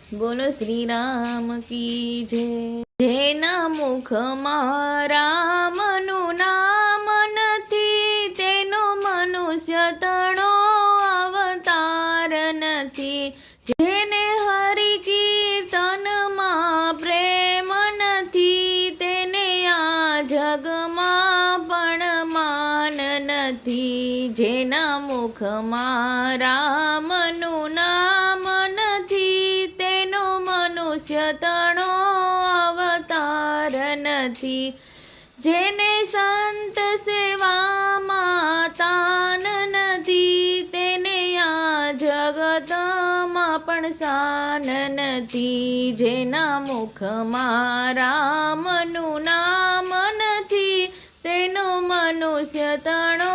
બોલો શ્રી રામ કી જય। જેના મુખમાં રામનું નામ નથી, તેનો મનુષ્ય તણો અવતાર નથી। જેને હરિ કીર્તનમાં પ્રેમ નથી, તેને આ જગમાં પણ માન નથી। જેના મુખમાં રામનું નામ નથી, તેનો મનુષ્ય તણો અવતાર નથી। જેને સંત સેવામાં તાન નથી, તેને આ જગતમાં પણ શાન નથી। જેના મુખમાં રામનું નામ નથી, તેનો મનુષ્ય તણો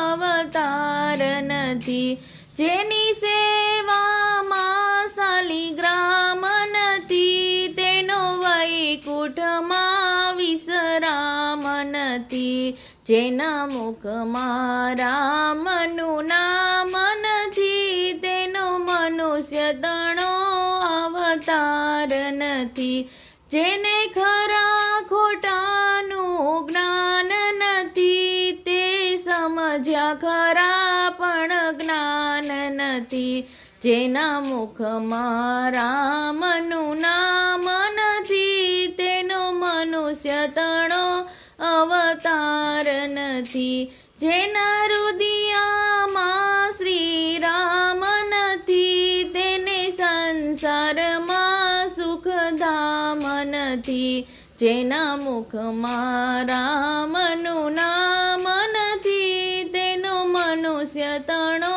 અવતાર નથી। જેની સેવામાં શાલિગ્રામ નથી, તેનો વૈકુંઠમાં વિશ્રામ નથી। જેના મુખમાં રામનું નામ નથી, તેનો મનુષ્ય તણો અવતાર નથી। જેને ખરા ખોટાનું જ્ઞાન નથી, તે સમજ્યા ખરા પણ જ્ઞાન નથી। જેના મુખમાં રામનું નામ નથી, તેનો મનુષ્ય તણો અવતાર નથી। જેના હૃદયમાં શ્રી રામ નથી, તેને સંસારમાં સુખધામ નથી। જેના મુખમાં રામનું નામ નથી, તેનો મનુષ્ય તણો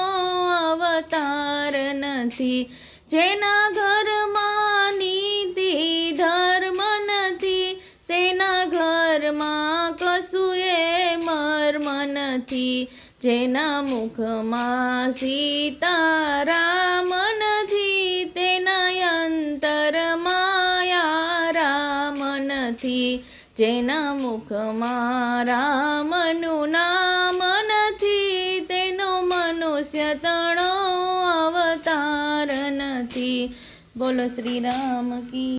અવતાર નથી। જેના ઘરમાં નીતિ ધર્મ નથી, તેના ઘરમાં કશુંય મર્મ નથી। જેના મુખમાં સીતારામ નથી, તેના અંતરમાં આરામ નથી। જેના મુખમાં રામનું નામ નથી, તેનો મનુષ્ય તણો અવતાર નથી। બોલો શ્રી રામ કી।